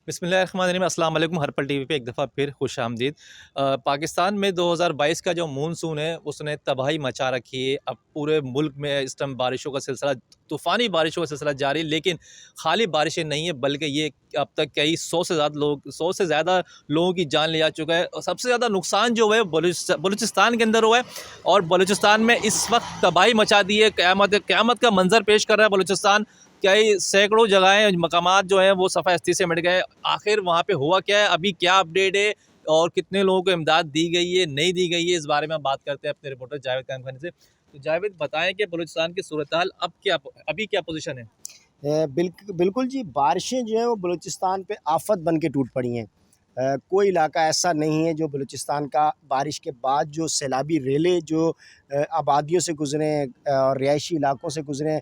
बिस्मिल्लाहिर्रहमानिर्रहीम। अस्सलाम वालेकुम। हर्पल टीवी पे एक दफ़ा फिर खुश आमदीद। पाकिस्तान में 2022 का जो मानसून है उसने तबाही मचा रखी है। अब पूरे मुल्क में इस टाइम बारिशों का सिलसिला, तूफ़ानी बारिशों का सिलसिला जारी, लेकिन खाली बारिशें नहीं है बल्कि ये अब तक कई 100 से ज़्यादा लोगों की जान ले जा चुका है। और सबसे ज़्यादा नुकसान जो है बलूचिस्तान के अंदर हुआ है। और बलूचिस्तान में इस वक्त तबाही मचा दी है। क़यामत का मंजर पेश कर रहा है बलूचिस्तान। कई सैकड़ों जगहें मकामात जो हैं वो सफ़ा से मिट गए। आखिर वहाँ पे हुआ क्या है, अभी क्या अपडेट है और कितने लोगों को इमदाद दी गई है, नहीं दी गई है, इस बारे में हम बात करते हैं अपने रिपोर्टर जावेद कायम खानी से। तो जावेद, बताएं कि बलूचिस्तान की सूरत हाल अभी क्या पोजीशन है। बिल्कुल जी, बारिशें जो हैं वो बलूचिस्तान पे आफ़त बन के टूट पड़ी हैं। कोई इलाका ऐसा नहीं है जो बलूचिस्तान का बारिश के बाद जो सैलाबी रेले जो आबादियों से गुज़रें और रिहायशी इलाकों से गुज़रें,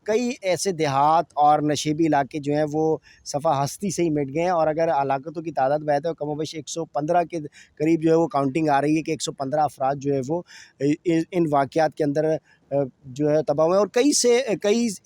कई ऐसे देहात और नशेबी इलाके जो हैं वो सफ़ा हस्ती से ही मिट गए हैं। और अगर हलाकतों की तादाद बढ़े तो कमोबेश 115 के करीब जो है वो काउंटिंग आ रही है कि 115 अफराद जो है वो इन वाक़यात के अंदर जो है तबाह हुए हैं। और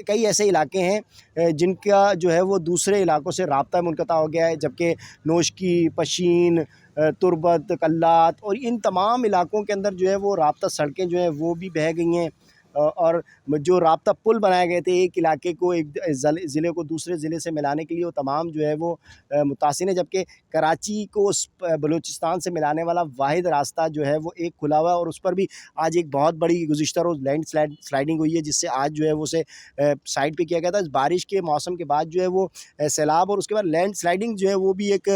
कई ऐसे इलाके हैं जिनका जो है वो दूसरे इलाकों से राब्ता मुनक़ता हो गया है, जबकि नोशकी, पशीन, तुर्बत, कल्लात और इन तमाम इलाकों के अंदर जो है वो राब्ता सड़कें जो हैं वो भी बह गई हैं। और जो राब्ता पुल बनाए गए थे एक इलाके को एक ज़िले को दूसरे ज़िले से मिलाने के लिए, वो तमाम जो है वो मुतासिर है। जबकि कराची को बलूचिस्तान से मिलाने वाला वाहिद रास्ता जो है वो एक खुला हुआ है और उस पर भी आज एक बहुत बड़ी गुज़िश्ता रोज़ स्लाइडिंग हुई है, जिससे आज जो है वो उसे साइड पे किया गया था। इस बारिश के मौसम के बाद जो है वो सैलाब और उसके बाद लैंड स्लाइडिंग जो है वो भी एक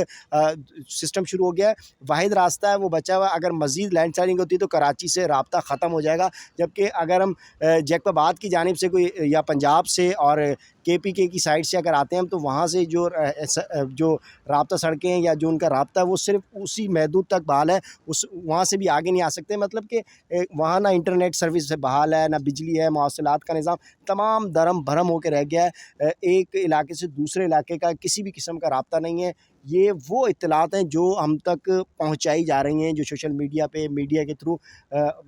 सिस्टम शुरू हो गया है। वाहिद रास्ता है वो बचा हुआ है। अगर मज़ीद लैंड स्लाइडिंग होती है तो कराची से राब्ता ख़त्म हो जाएगा। जबकि अगर हम जैकबाबाद की जानिब से कोई या पंजाब से और केपीके की साइड से अगर आते हैं हम, तो वहाँ से जो राब्ता सड़कें हैं या जो उनका राब्ता है वो सिर्फ उसी महदूद तक बहाल है, उस वहाँ से भी आगे नहीं आ सकते। मतलब कि वहाँ ना इंटरनेट सर्विस बहाल है, ना बिजली है, मवासलात का निज़ाम तमाम दरम भरम होकर रह गया है। एक इलाके से दूसरे इलाके का किसी भी किस्म का राब्ता नहीं है। ये वो इत्तलात हैं जो हम तक पहुँचाई जा रही हैं, जो सोशल मीडिया पे मीडिया के थ्रू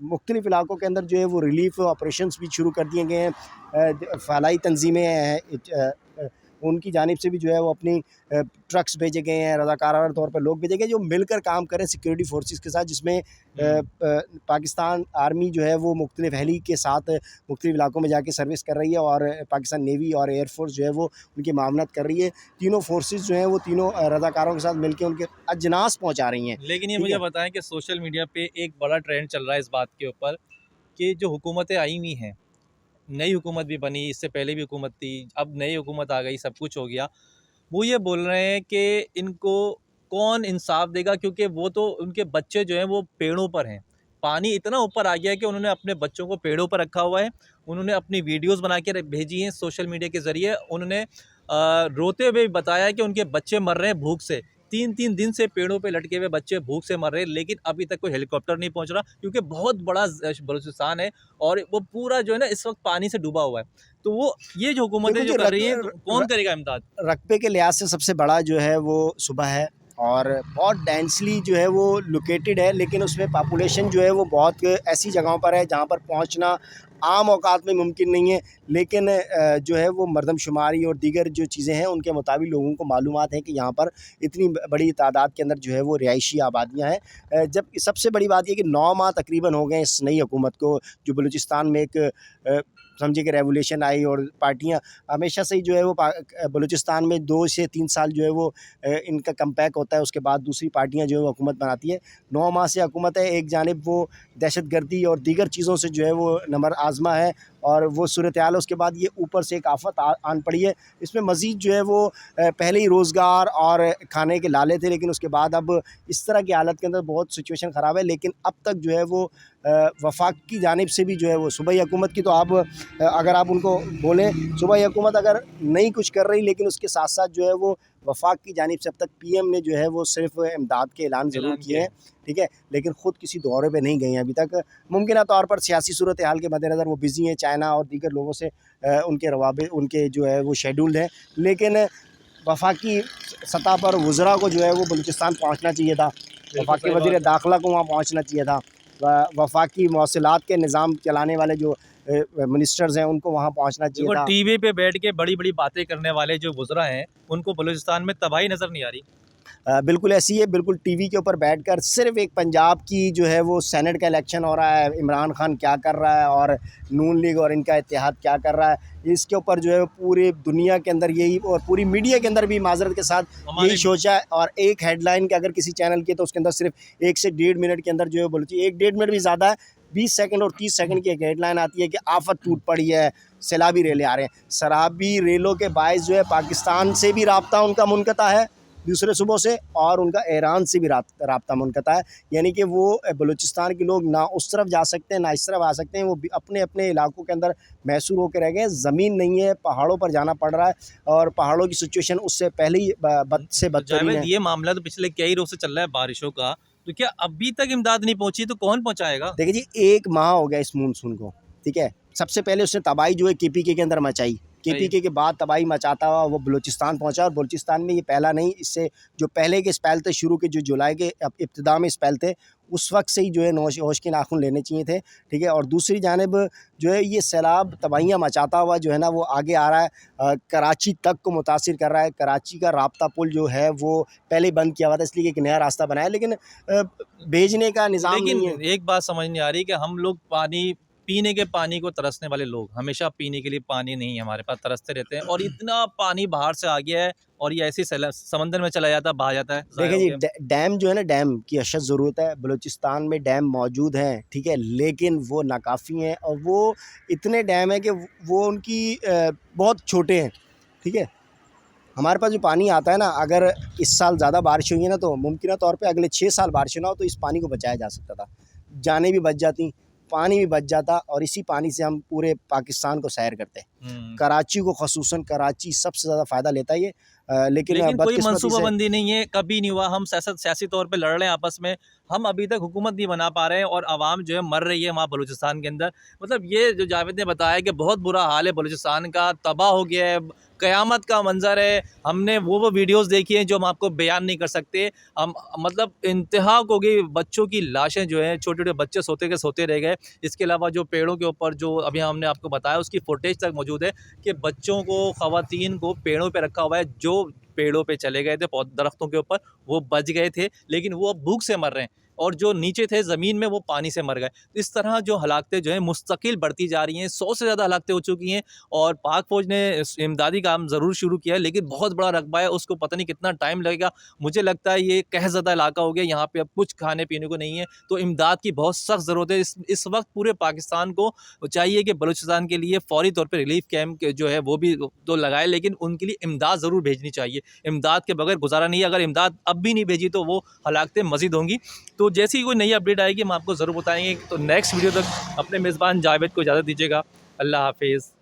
मुख्तलिफ़ इलाकों के अंदर जो है वो रिलीफ़ ऑपरेशंस भी शुरू कर दिए गए हैं। फलाई तंजीमें हैं, उनकी जानिब से भी जो है वो अपनी ट्रक्स भेजे गए हैं, रज़ाकाराना तौर पर लोग भेजे गए जो मिलकर काम करें सिक्योरिटी फोर्सेस के साथ, जिसमें पाकिस्तान आर्मी जो है वो मुख्तलिफ़ हेली के साथ मुख्तलिफ़ इलाकों में जाके सर्विस कर रही है और पाकिस्तान नेवी और एयरफोर्स जो है वो उनकी मामनत कर रही है। तीनों फोर्सेस जो हैं वो तीनों रज़ाकारों के साथ मिलकर उनके अजनास पहुँचा रही हैं। लेकिन ये ठीक मुझे है? बताएं कि सोशल मीडिया पे एक बड़ा ट्रेंड चल रहा है इस बात के ऊपर कि जो हुकूमतें आई हुई हैं, नई हुकूमत भी बनी, इससे पहले भी हुकूमत थी, अब नई हुकूमत आ गई, सब कुछ हो गया। वो ये बोल रहे हैं कि इनको कौन इंसाफ देगा, क्योंकि वो तो उनके बच्चे जो हैं वो पेड़ों पर हैं। पानी इतना ऊपर आ गया है कि उन्होंने अपने बच्चों को पेड़ों पर रखा हुआ है। उन्होंने अपनी वीडियोस बना के भेजी हैं सोशल मीडिया के ज़रिए। उन्होंने रोते हुए बताया है कि उनके बच्चे मर रहे हैं भूख से। 3-3 दिन से पेड़ों पे लटके हुए बच्चे भूख से मर रहे हैं, लेकिन अभी तक कोई हेलीकॉप्टर नहीं पहुंच रहा, क्योंकि बहुत बड़ा बलूचिस्तान है और वो पूरा जो है ना इस वक्त पानी से डूबा हुआ है। तो वो ये जो हुकूमतें बिल्कुल जो जी, कर रही हैं, तो कौन करेगा इमदाद। रकबे के लिहाज से सबसे बड़ा जो है वो सूबा है और बहुत डेंसली जो है वो लोकेटेड है, लेकिन उसमें पॉपुलेशन जो है वो बहुत ऐसी जगहों पर है जहाँ पर पहुँचना आम औकात में मुमकिन नहीं है। लेकिन जो है वो मरदमशुमारी और दीगर जो चीज़ें हैं उनके मुताबिक लोगों को मालूमात है कि यहाँ पर इतनी बड़ी तादाद के अंदर जो है वो रिहायशी आबादियाँ हैं। जब जबकि सबसे बड़ी बात ये कि 9 माह तकरीबन हो गए इस नई हुकूमत को, जो बलूचिस्तान में एक समझिए कि रेवोल्यूशन आई और पार्टियाँ हमेशा से ही जो है वो बलूचिस्तान में 2 से 3 साल जो है वो इनका कमबैक होता है, उसके बाद दूसरी पार्टियाँ जो है वो हुकूमत बनाती है। 9 माह से हुकूमत है, एक जानिब वो दहशतगर्दी और दीगर चीज़ों से जो है वो नंबर आज़मा है और वो सूरत-ए-हाल है। उसके बाद ये ऊपर से एक आफ़त आन पड़ी है। इसमें मज़ीद जो है वो पहले ही रोज़गार और खाने के लाले थे, लेकिन उसके बाद अब इस तरह की हालत के अंदर बहुत सिचुएशन ख़राब है। लेकिन अब तक जो है वो वफ़ाक की जानिब से भी जो है वो सूबाई हुकूमत की, तो आप अगर आप उनको बोलें सूबाई हुकूमत अगर नहीं कुछ कर रही, लेकिन उसके साथ-साथ जो है वो वफ़ाक की जानिब से अब तक पीएम ने जो है वो सिर्फ़ इमदाद के ऐलान ज़रूर किए हैं, ठीक है? लेकिन ख़ुद किसी दौरे पे नहीं गई हैं अभी तक। मुमकिन तौर पर सियासी सूरत-ए-हाल के मद्देनज़र वो बिज़ी हैं, चाइना और दीगर लोगों से उनके रवाबे उनके जो है वो शेड्यूल्ड हैं। लेकिन वफ़ाकी सतह पर वज़रा को जो है वो बलूचिस्तान पहुँचना चाहिए था। वफ़ाकी वज़ीर दाखिला को वहाँ पहुँचना चाहिए था। वफ़ाकी मवासलात के निज़ाम चलाने वाले जो मिनिस्टर्स हैं उनको वहाँ पहुँचना चाहिए देखो था। टीवी पे बैठ के बड़ी-बड़ी बातें करने वाले जो वुज़रा हैं, उनको बलूचिस्तान में तबाही नज़र नहीं आ रही। बिल्कुल ऐसी है, बिल्कुल टीवी के ऊपर बैठकर सिर्फ एक पंजाब की जो है वो सेनेट का इलेक्शन हो रहा है, इमरान खान क्या कर रहा है और नून लीग और इनका इत्तेहाद क्या कर रहा है, इसके ऊपर जो है पूरी दुनिया के अंदर यही और पूरी मीडिया के अंदर भी माज़रत के साथ हमारे यही सोचा है। और एक हेडलाइन के अगर किसी चैनल की तो उसके अंदर सिर्फ 1 से 1.5 मिनट के अंदर जो है बलूची 1 डेढ़ मिनट भी ज़्यादा है, 20 सेकंड और 30 सेकंड की एक हेडलाइन आती है कि आफत टूट पड़ी है, सैलाबी रेलें आ रहे हैं। सैलाबी रेलों के बायस जो है पाकिस्तान से भी राब्ता उनका मुनक़ता है दूसरे सूबों से, और उनका ईरान से भी राब्ता मुनक़ता है। यानी कि वो बलूचिस्तान के लोग ना उस तरफ जा सकते हैं ना इस तरफ आ सकते हैं, वो अपने अपने इलाकों के अंदर महसूर होकर रह गए हैं। ज़मीन नहीं है, पहाड़ों पर जाना पड़ रहा है और पहाड़ों की सिचुएशन उससे पहले ही बद से तो बदतरीन जावेद है। ये मामला तो पिछले कई रोज़ से चल रहा है बारिशों का, तो क्या अभी तक इमदाद नहीं पहुँची तो कौन पहुँचाएगा? देखिए जी, 1 माह हो गया इस मानसून को, ठीक है? सबसे पहले उसने तबाही जो है केपीके के अंदर मचाई। केपीके के बाद तबाही मचाता हुआ वो बलूचिस्तान पहुंचा, और बलूचिस्तान में ये पहला नहीं, इससे जो पहले के स्पेल थे, शुरू के जो जुलाई के इब्तिदा में स्पेल थे, उस वक्त से ही जो है होश के नाखून लेने चाहिए थे, ठीक है? और दूसरी जानिब जो है ये सैलाब तबाहियाँ मचाता हुआ जो है ना वो आगे आ रहा है, कराची तक को मुतासिर कर रहा है। कराची का राब्ता पुल जो है वो पहले ही बंद किया हुआ था, इसलिए एक नया रास्ता बनाया, लेकिन भेजने का निज़ाम नहीं है। लेकिन एक बात समझ नहीं आ रही कि हम लोग पानी पीने के पानी को तरसने वाले लोग, हमेशा पीने के लिए पानी नहीं है हमारे पास, तरसते रहते हैं और इतना पानी बाहर से आ गया है और ये ऐसे ही समंदर में चला जाता है, बहा जाता है, ज़ाया देखिए हो जी, गया। डैम जो है ना, डैम की अशद ज़रूरत है। बलूचिस्तान में डैम मौजूद हैं, ठीक है, लेकिन वो नाकाफ़ी हैं और वो इतने डैम हैं कि वो उनकी बहुत छोटे हैं, ठीक है। हमारे पास जो पानी आता है ना, अगर इस साल ज़्यादा बारिश हुई है ना तो मुमकिन तौर पे अगले 6 साल बारिश ना हो तो इस पानी को बचाया जा सकता था। जानें भी बच जाती, पानी भी बच जाता, और इसी पानी से हम पूरे पाकिस्तान को सैर करते। कराची को ख़ुसूसन कराची सबसे ज़्यादा फ़ायदा लेता है ये, लेकिन लेकिन कोई बदकिस्मती से मनसूबाबंदी नहीं है, कभी नहीं हुआ। हम सियासी तौर पे लड़ रहे हैं आपस में, हम अभी तक हुकूमत नहीं बना पा रहे हैं और आवाम जो है मर रही है वहाँ बलूचिस्तान के अंदर। मतलब ये जो जावेद ने बताया कि बहुत बुरा हाल है बलूचिस्तान का, तबाह हो गया है, क़यामत का मंज़र है। हमने वो वीडियोज़ देखी हैं जो हम आपको बयान नहीं कर सकते। हम मतलब इंतहा हो गई, बच्चों की लाशें जो हैं, छोटे-छोटे बच्चे सोते के सोते रह गए। इसके अलावा जो पेड़ों के ऊपर जो अभी हमने आपको बताया उसकी फुटेज तक मौजूद है कि बच्चों को, ख़वातीन को पेड़ों पे रखा हुआ है, जो पेड़ों पे चले गए थे, दरख्तों के ऊपर, वो बच गए थे, लेकिन वो अब भूख से मर रहे हैं और जो नीचे थे ज़मीन में वो पानी से मर गए। इस तरह जो हलाकतें जो हैं मुस्तकिल बढ़ती जा रही हैं, 100 से ज़्यादा हलाकतें हो चुकी हैं और पाक फ़ौज ने इमदादी काम ज़रूर शुरू किया है, लेकिन बहुत बड़ा रकबा है, उसको पता नहीं कितना टाइम लगेगा। मुझे लगता है ये कहज़दा इलाका हो गया, यहाँ पे अब कुछ खाने पीने को नहीं है, तो इमदाद की बहुत सख्त ज़रूरत है। इस वक्त पूरे पाकिस्तान को चाहिए कि बलूचिस्तान के लिए फ़ौरी तौर पे रिलीफ़ कैंप जो है वो भी तो लगाए, लेकिन उनके लिए इमदाद ज़रूर भेजनी चाहिए। इमदाद के बगैर गुज़ारा नहीं है, अगर इमदाद अब भी नहीं भेजी तो वो हलाकतें मज़ीद होंगी। तो जैसे ही कोई नई अपडेट आएगी हम आपको ज़रूर बताएँगे। तो नेक्स्ट वीडियो तक अपने मेज़बान जावेद को इजाज़त दीजिएगा। अल्लाह हाफ़िज़।